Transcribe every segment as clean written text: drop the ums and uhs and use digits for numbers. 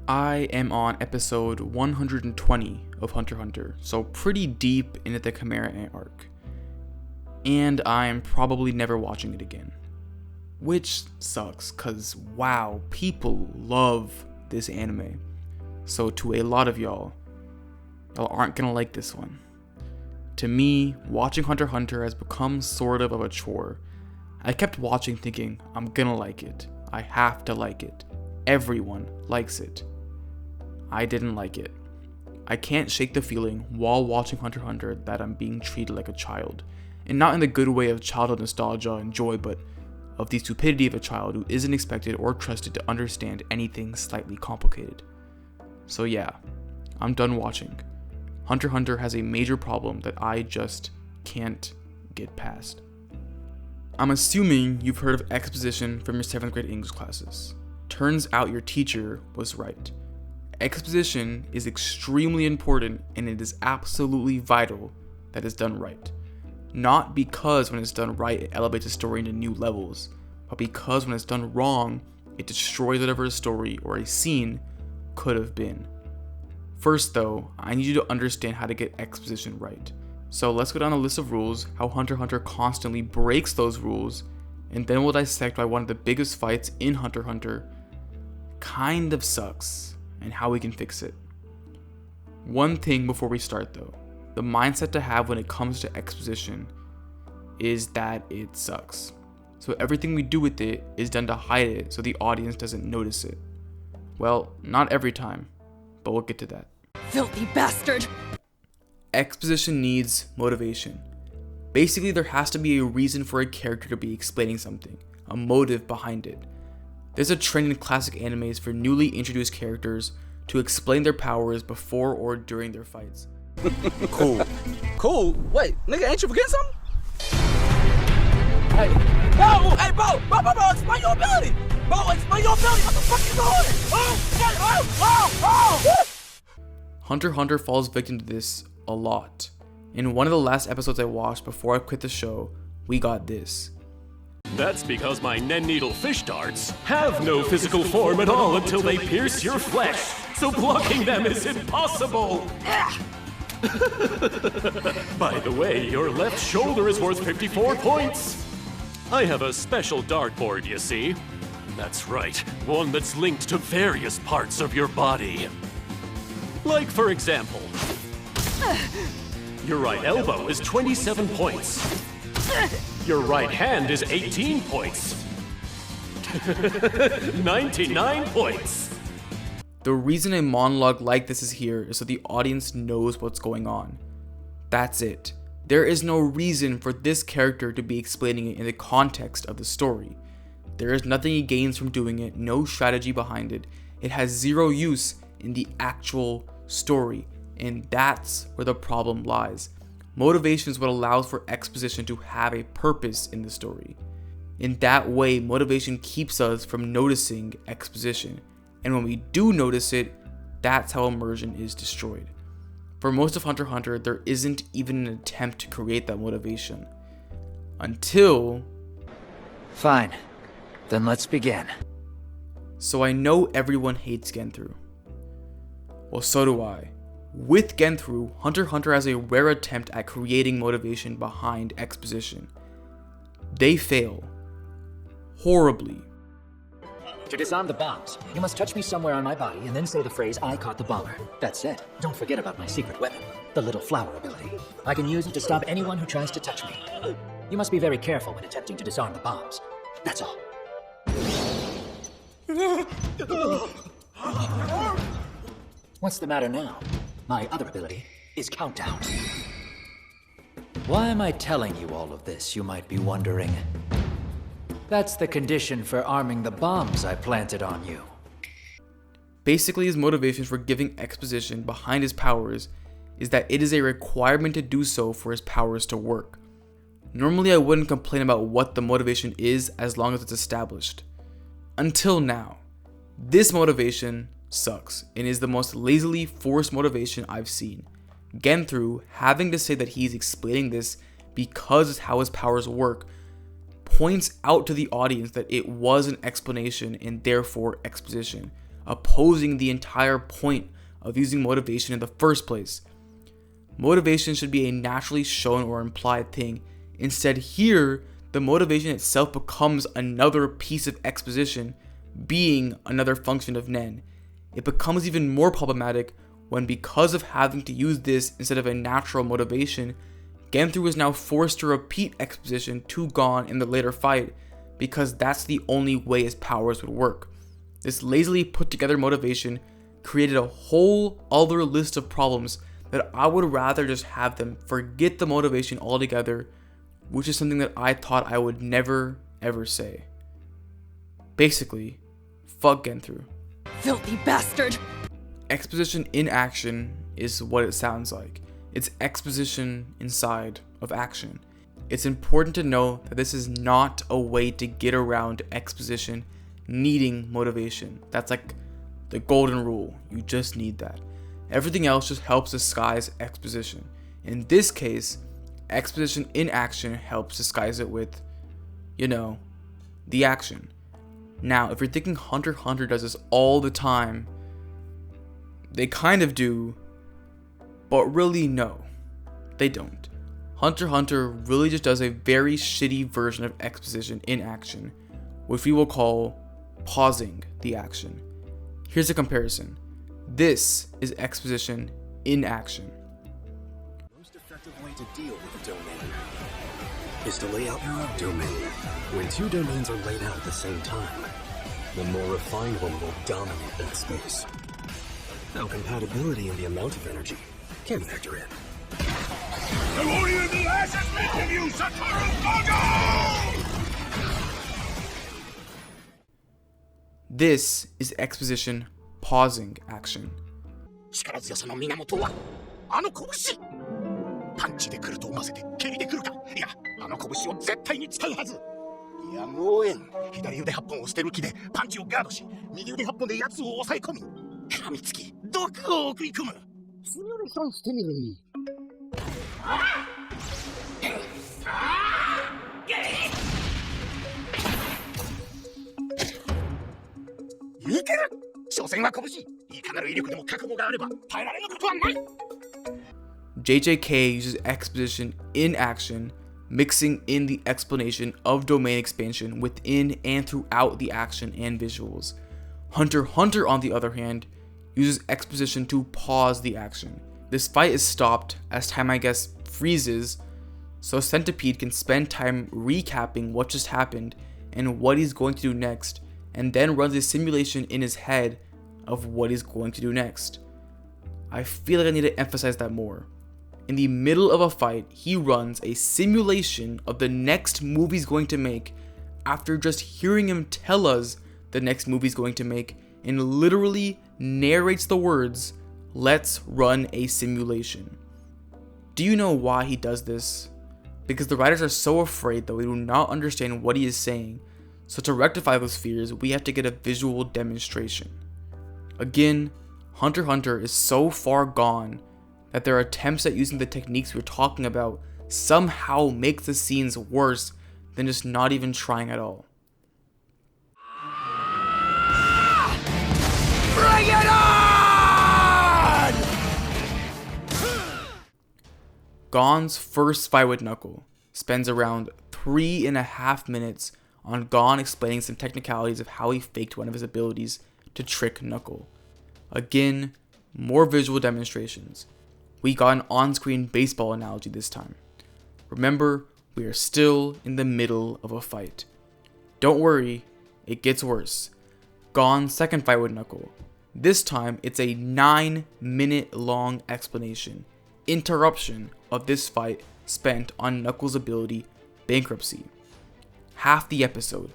I am on episode 120 of Hunter x Hunter, so pretty deep into the Chimera arc. And I'm probably never watching it again. Which sucks, cause wow, people love this anime. So to a lot of y'all aren't gonna like this one. To me, watching Hunter x Hunter has become sort of a chore. I kept watching thinking, I'm gonna like it. I have to like it. Everyone likes it. I didn't like it. I can't shake the feeling while watching Hunter x Hunter that I'm being treated like a child. And not in the good way of childhood nostalgia and joy, but of the stupidity of a child who isn't expected or trusted to understand anything slightly complicated. So yeah, I'm done watching. Hunter x Hunter has a major problem that I just can't get past. I'm assuming you've heard of Exposition from your 7th grade English classes. Turns out your teacher was right. Exposition is extremely important, and it is absolutely vital that it's done right. Not because when it's done right it elevates a story into new levels, but because when it's done wrong it destroys whatever a story or a scene could have been. First though, I need you to understand how to get exposition right. So let's go down a list of rules, how Hunter x Hunter constantly breaks those rules, and then we'll dissect why one of the biggest fights in Hunter x Hunter kind of sucks, and how we can fix it. One thing before we start though, the mindset to have when it comes to exposition is that it sucks. So everything we do with it is done to hide it so the audience doesn't notice it. Well, not every time, but we'll get to that. Filthy bastard! Exposition needs motivation. Basically, there has to be a reason for a character to be explaining something, a motive behind it. There's a trend in classic animes for newly introduced characters to explain their powers before or during their fights. Cool. Cool? Wait, nigga, ain't you forgetting something? Hey. Whoa, hey, bro, explain your ability! Bro, explain your ability! What the fuck you doing? Oh! Hunter x Hunter falls victim to this a lot. In one of the last episodes I watched before I quit the show, we got this. That's because my Nen Needle fish darts have no physical form at all until they pierce your flesh, so blocking them is impossible! By the way, your left shoulder is worth 54 points! I have a special dartboard, you see. That's right, one that's linked to various parts of your body. Like, for example, your right elbow is 27 points. Your right hand is 18 points. 99 points. The reason a monologue like this is here is so the audience knows what's going on. That's it. There is no reason for this character to be explaining it in the context of the story. There is nothing he gains from doing it, no strategy behind it. It has zero use in the actual story, and that's where the problem lies. Motivation is what allows for exposition to have a purpose in the story. In that way, motivation keeps us from noticing exposition, and when we do notice it, that's how immersion is destroyed. For most of Hunter x Hunter, there isn't even an attempt to create that motivation. Until... Fine. Then let's begin. So I know everyone hates Genthru. Well, so do I. With Genthru, Hunter x Hunter has a rare attempt at creating motivation behind exposition. They fail. Horribly. To disarm the bombs, you must touch me somewhere on my body and then say the phrase, "I caught the bomber." That's it. Don't forget about my secret weapon, the little flower ability. I can use it to stop anyone who tries to touch me. You must be very careful when attempting to disarm the bombs. That's all. What's the matter now? My other ability is Countdown. Why am I telling you all of this, you might be wondering? That's the condition for arming the bombs I planted on you. Basically, his motivation for giving exposition behind his powers is that it is a requirement to do so for his powers to work. Normally, I wouldn't complain about what the motivation is as long as it's established. Until now. This motivation sucks and is the most lazily forced motivation I've seen. Genthru having to say that he's explaining this because it's how his powers work points out to the audience that it was an explanation and therefore exposition. opposing the entire point of using motivation in the first place. Motivation should be a naturally shown or implied thing. Instead, here, the motivation itself becomes another piece of exposition, being another function of Nen. It becomes even more problematic when, because of having to use this instead of a natural motivation, Genthru is now forced to repeat exposition to Gon in the later fight, because that's the only way his powers would work. This lazily put together motivation created a whole other list of problems that I would rather just have them forget the motivation altogether, which is something that I thought I would never ever say. Basically, fuck Genthru. Filthy bastard! Exposition in action is what it sounds like. It's exposition inside of action. It's important to know that this is not a way to get around exposition needing motivation. That's like the golden rule. You just need that. Everything else just helps disguise exposition. In this case, exposition in action helps disguise it with, the action. Now, if you're thinking Hunter x Hunter does this all the time, they kind of do, but really no, they don't. Hunter x Hunter really just does a very shitty version of exposition in action, which we will call pausing the action. Here's a comparison. This is exposition in action. The most effective way to deal with a domain is to lay out your own domain. When two domains are laid out at the same time, the more refined one will dominate that space. Now, compatibility and the amount of energy can factor in. There won't even be ashes making you, Satoru Gojo! This is exposition pausing action. 力強さの源はあの拳。パンチで来ると思わせて蹴りで来るか。いや、あの拳を絶対に使うはず。やむを得ん。左腕8本を捨てる気でパンチをガードし、右腕8本で奴を抑え込み、噛みつき、毒を送り込む。シミュレーションしてみるに。いける。所詮は拳。いかなる威力でも覚悟があれば耐えられることはない。JJK uses exposition in action, mixing in the explanation of domain expansion within and throughout the action and visuals. Hunter x Hunter, on the other hand, uses exposition to pause the action. This fight is stopped as time, I guess, freezes, so Centipede can spend time recapping what just happened and what he's going to do next, and then runs a simulation in his head of what he's going to do next. I feel like I need to emphasize that more. In the middle of a fight, he runs a simulation of the next move he's going to make after just hearing him tell us the next move he's going to make, and literally narrates the words, "Let's run a simulation." Do you know why he does this? Because the writers are so afraid that we do not understand what he is saying, so to rectify those fears, we have to get a visual demonstration. Again, Hunter x Hunter is so far gone that their attempts at using the techniques we're talking about somehow make the scenes worse than just not even trying at all. Bring it on! Gon's first fight with Knuckle spends around 3.5 minutes on Gon explaining some technicalities of how he faked one of his abilities to trick Knuckle. Again, more visual demonstrations. We got an on-screen baseball analogy this time. Remember, we are still in the middle of a fight. Don't worry, it gets worse. Gon's second fight with Knuckle. This time, it's a 9-minute long explanation, interruption of this fight spent on Knuckles' ability, Bankruptcy. Half the episode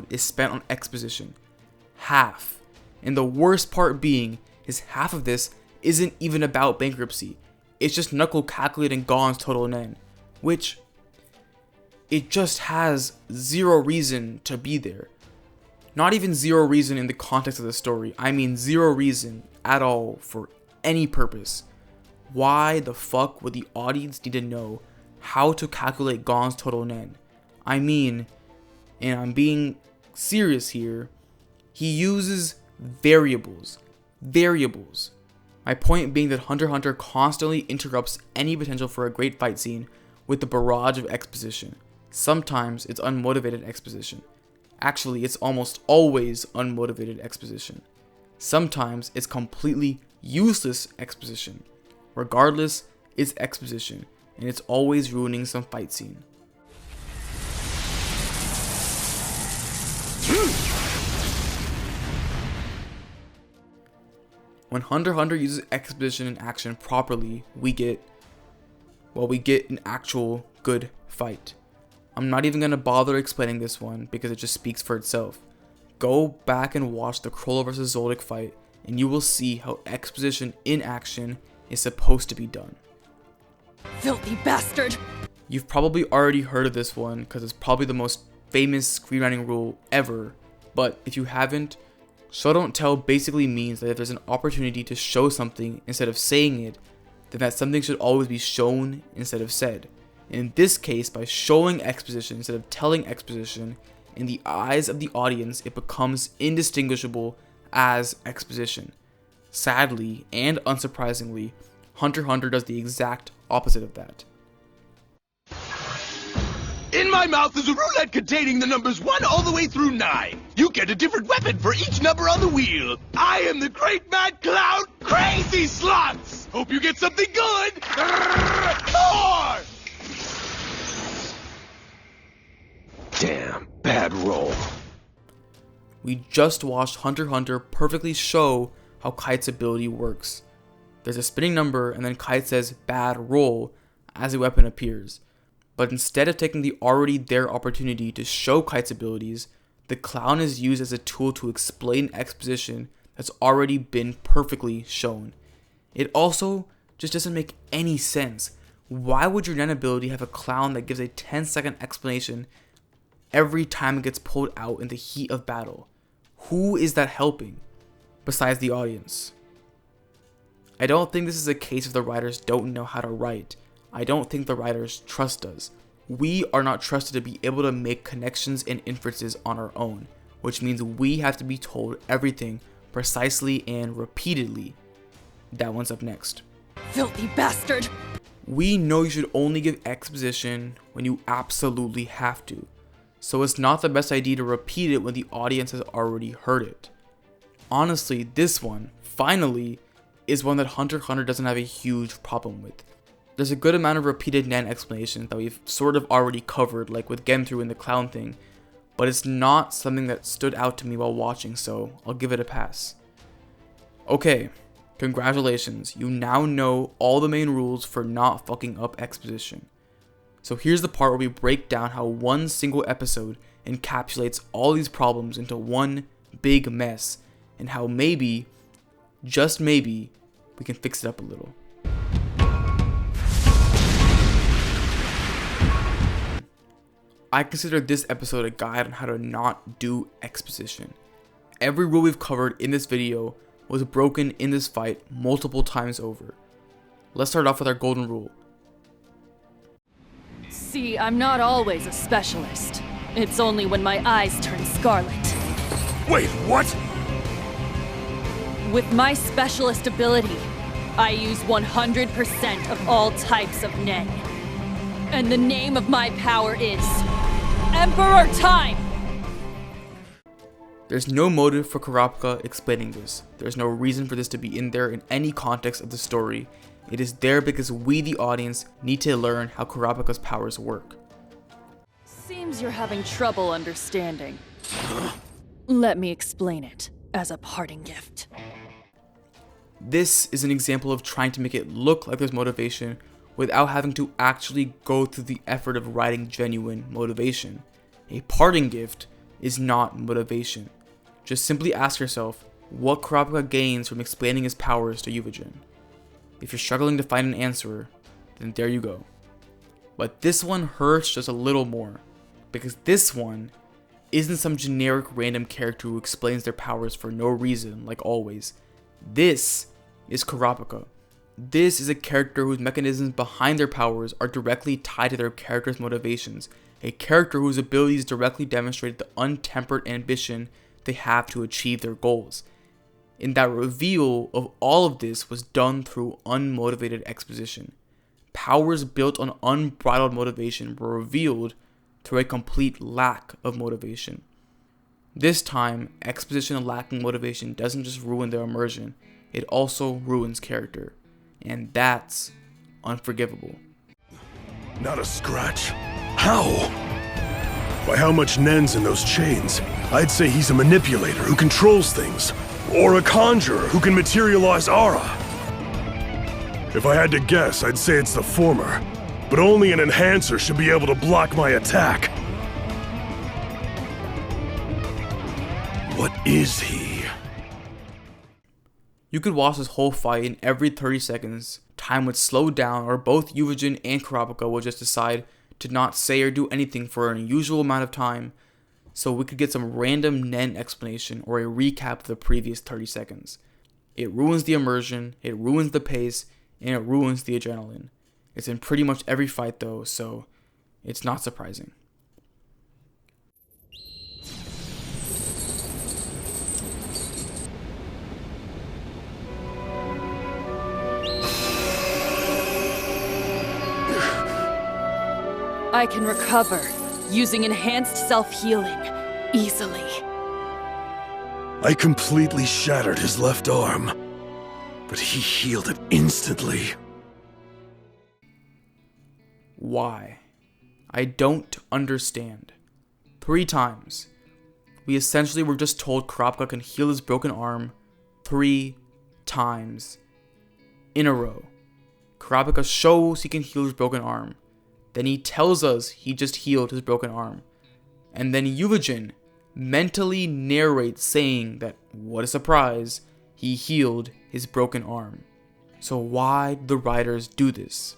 is spent on exposition. Half. And the worst part being is half of this isn't even about Bankruptcy. It's just Knuckle calculating Gon's total Nen, which it just has zero reason to be there. Not even zero reason in the context of the story. I mean zero reason at all for any purpose. Why the fuck would the audience need to know how to calculate Gon's total Nen? I mean, and I'm being serious here, He uses variables. Variables. My point being that Hunter x Hunter constantly interrupts any potential for a great fight scene with the barrage of exposition. Sometimes it's unmotivated exposition. Actually, it's almost always unmotivated exposition. Sometimes it's completely useless exposition. Regardless, it's exposition, and it's always ruining some fight scene. When Hunter x Hunter uses exposition and action properly, we get an actual good fight. I'm not even going to bother explaining this one because it just speaks for itself. Go back and watch the Cruller vs. Zoldyck fight and you will see how exposition in action is supposed to be done. Filthy bastard! You've probably already heard of this one because it's probably the most famous screenwriting rule ever, but if you haven't, show don't tell basically means that if there's an opportunity to show something instead of saying it, then that something should always be shown instead of said. In this case, by showing exposition instead of telling exposition, in the eyes of the audience, it becomes indistinguishable as exposition. Sadly, and unsurprisingly, Hunter x Hunter does the exact opposite of that. In my mouth is a roulette containing the numbers 1 all the way through 9. You get a different weapon for each number on the wheel. I am the great mad clown, Crazy Slots! Hope you get something good! Chore! Damn, bad roll. We just watched Hunter x Hunter perfectly show how Kite's ability works. There's a spinning number and then Kite says bad roll as a weapon appears. But instead of taking the already there opportunity to show Kite's abilities, the clown is used as a tool to explain exposition that's already been perfectly shown. It also just doesn't make any sense. Why would your Nen ability have a clown that gives a 10-second explanation every time it gets pulled out in the heat of battle? Who is that helping besides the audience? I don't think this is a case of the writers don't know how to write. I don't think the writers trust us. We are not trusted to be able to make connections and inferences on our own, which means we have to be told everything precisely and repeatedly. That one's up next. Filthy bastard! We know you should only give exposition when you absolutely have to, so it's not the best idea to repeat it when the audience has already heard it. Honestly, this one, finally, is one that Hunter x Hunter doesn't have a huge problem with. There's a good amount of repeated Nen explanations that we've sort of already covered, like with Genthru and the clown thing, but it's not something that stood out to me while watching, so I'll give it a pass. Okay, congratulations, you now know all the main rules for not fucking up exposition. So here's the part where we break down how one single episode encapsulates all these problems into one big mess, and how maybe, just maybe, we can fix it up a little. I consider this episode a guide on how to not do exposition. Every rule we've covered in this video was broken in this fight multiple times over. Let's start off with our golden rule. See, I'm not always a specialist. It's only when my eyes turn scarlet. Wait, what? With my specialist ability, I use 100% of all types of Nen. And the name of my power is Emperor Time! There's no motive for Kurapika explaining this. There's no reason for this to be in there in any context of the story. It is there because we, the audience, need to learn how Kurapika's powers work. Seems you're having trouble understanding. Let me explain it as a parting gift. This is an example of trying to make it look like there's motivation without having to actually go through the effort of writing genuine motivation. A parting gift is not motivation. Just simply ask yourself what Kurapika gains from explaining his powers to Yuvajin. If you're struggling to find an answer, then there you go. But this one hurts just a little more, because this one isn't some generic random character who explains their powers for no reason, like always. This is Kurapika. This is a character whose mechanisms behind their powers are directly tied to their character's motivations. A character whose abilities directly demonstrate the untempered ambition they have to achieve their goals. And that reveal of all of this was done through unmotivated exposition. Powers built on unbridled motivation were revealed through a complete lack of motivation. This time, exposition lacking motivation doesn't just ruin their immersion, it also ruins character. And that's unforgivable. Not a scratch. How? By how much Nen's in those chains, I'd say he's a manipulator who controls things. Or a conjurer who can materialize aura. If I had to guess, I'd say it's the former. But only an enhancer should be able to block my attack. What is he? You could watch this whole fight, and every 30 seconds, time would slow down, or both Yuvajin and Kurapika would just decide to not say or do anything for an unusual amount of time, so we could get some random Nen explanation or a recap of the previous 30 seconds. It ruins the immersion, it ruins the pace, and it ruins the adrenaline. It's in pretty much every fight though, so it's not surprising. I can recover using enhanced self-healing easily. I completely shattered his left arm, but he healed it instantly. Why? I don't understand. 3 times. We essentially were just told Kurapika can heal his broken arm 3 times in a row. Kurapika shows he can heal his broken arm. Then he tells us he just healed his broken arm. And then Yuvajin mentally narrates saying that, what a surprise, he healed his broken arm. So why did the writers do this?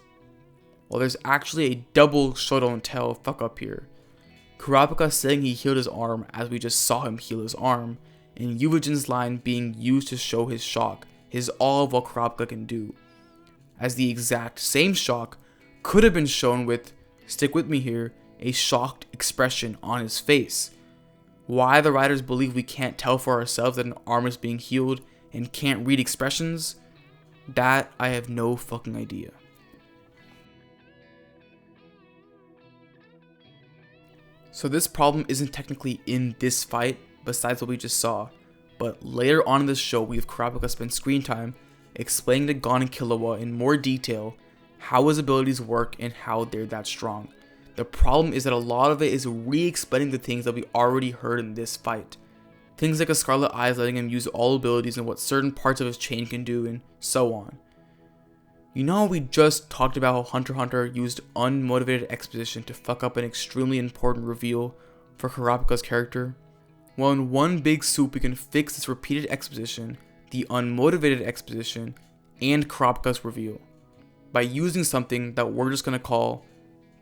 Well, there's actually a double show don't tell fuck up here. Kurapika saying he healed his arm as we just saw him heal his arm, and Yuvajin's line being used to show his shock, his all of what Kurapika can do. As the exact same shock could have been shown with, stick with me here, a shocked expression on his face. Why the writers believe we can't tell for ourselves that an arm is being healed and can't read expressions, that I have no fucking idea. So this problem isn't technically in this fight, besides what we just saw, but later on in this show we have Kurapika spend screen time explaining to Gon and Killua in more detail how his abilities work and how they're that strong. The problem is that a lot of it is re-explaining the things that we already heard in this fight. Things like a Scarlet Eyes letting him use all abilities and what certain parts of his chain can do, and so on. You know how we just talked about how Hunter x Hunter used unmotivated exposition to fuck up an extremely important reveal for Kurapika's character? Well, in one big swoop we can fix this repeated exposition, the unmotivated exposition, and Kurapika's reveal, by using something that we're just gonna call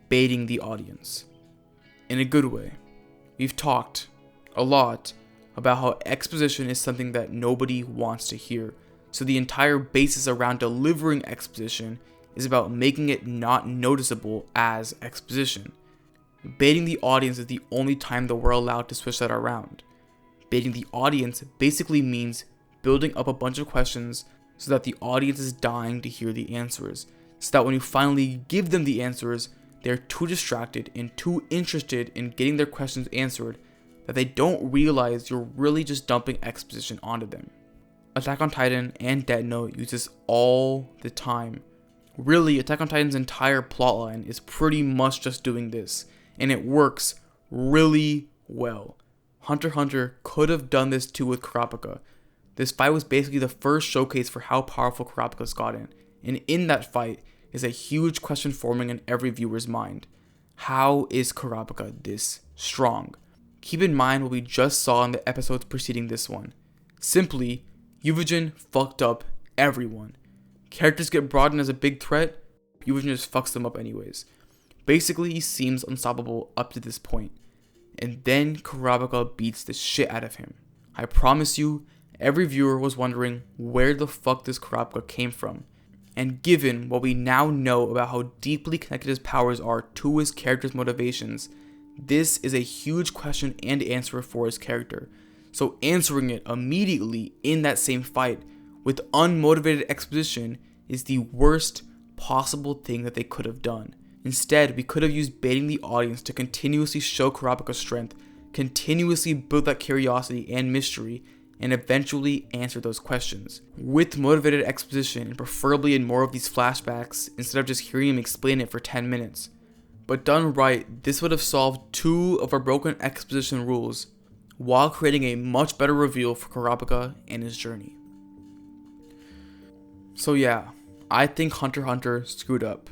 baiting the audience. In a good way. We've talked a lot about how exposition is something that nobody wants to hear, so the entire basis around delivering exposition is about making it not noticeable as exposition. Baiting the audience is the only time that we're allowed to switch that around. Baiting the audience basically means building up a bunch of questions so that the audience is dying to hear the answers, so that when you finally give them the answers, they're too distracted and too interested in getting their questions answered that they don't realize you're really just dumping exposition onto them. Attack on Titan and Death Note use this all the time. Really, Attack on Titan's entire plotline is pretty much just doing this, and it works really well. Hunter x Hunter could have done this too with Kurapika. This fight was basically the first showcase for how powerful Kurapika's gotten, and in that fight is a huge question forming in every viewer's mind. How is Kurapika this strong? Keep in mind what we just saw in the episodes preceding this one. Simply, Yuvajin fucked up everyone. Characters get brought in as a big threat, Yuvajin just fucks them up anyways. Basically, he seems unstoppable up to this point. And then Kurapika beats the shit out of him. I promise you, every viewer was wondering where the fuck this Kurapika came from. And given what we now know about how deeply connected his powers are to his character's motivations, this is a huge question and answer for his character. So answering it immediately in that same fight with unmotivated exposition is the worst possible thing that they could have done. Instead, we could have used baiting the audience to continuously show Kurapika's strength, continuously build that curiosity and mystery, and eventually answer those questions. With motivated exposition, and preferably in more of these flashbacks, instead of just hearing him explain it for 10 minutes. But done right, this would have solved 2 of our broken exposition rules, while creating a much better reveal for Kurapika and his journey. So yeah, I think Hunter x Hunter screwed up.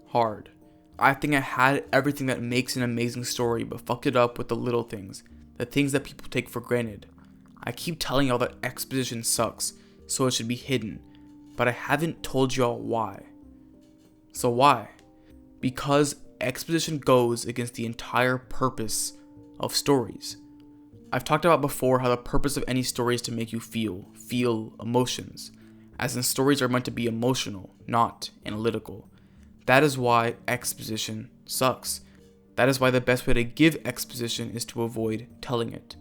Hard. I think it had everything that makes an amazing story, but fucked it up with the little things, the things that people take for granted. I keep telling y'all that exposition sucks, so it should be hidden, but I haven't told y'all why. So why? Because exposition goes against the entire purpose of stories. I've talked about before how the purpose of any story is to make you feel emotions, as in stories are meant to be emotional, not analytical. That is why exposition sucks. That is why the best way to give exposition is to avoid telling it.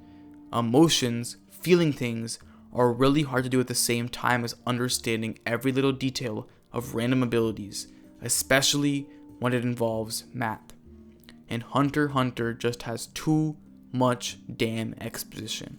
Emotions, feeling things, are really hard to do at the same time as understanding every little detail of random abilities, especially when it involves math. And Hunter x Hunter just has too much damn exposition.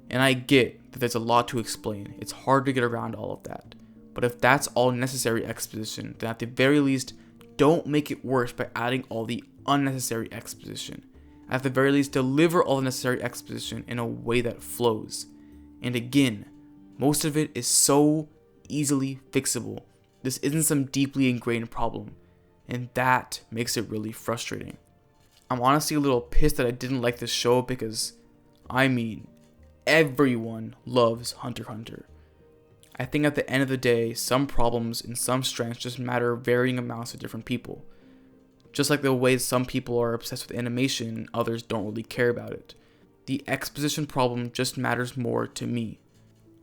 And I get that there's a lot to explain. It's hard to get around all of that. But if that's all necessary exposition, then at the very least, don't make it worse by adding all the unnecessary exposition. At the very least, deliver all the necessary exposition in a way that flows. And again, most of it is so easily fixable. This isn't some deeply ingrained problem. And that makes it really frustrating. I'm honestly a little pissed that I didn't like this show because, everyone loves Hunter x Hunter. I think at the end of the day, some problems and some strengths just matter varying amounts to different people. Just like the way some people are obsessed with animation and others don't really care about it. The exposition problem just matters more to me.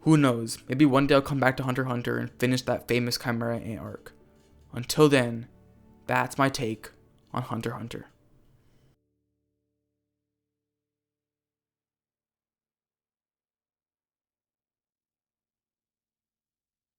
Who knows, maybe one day I'll come back to Hunter x Hunter and finish that famous Chimera arc. Until then, that's my take on Hunter x Hunter.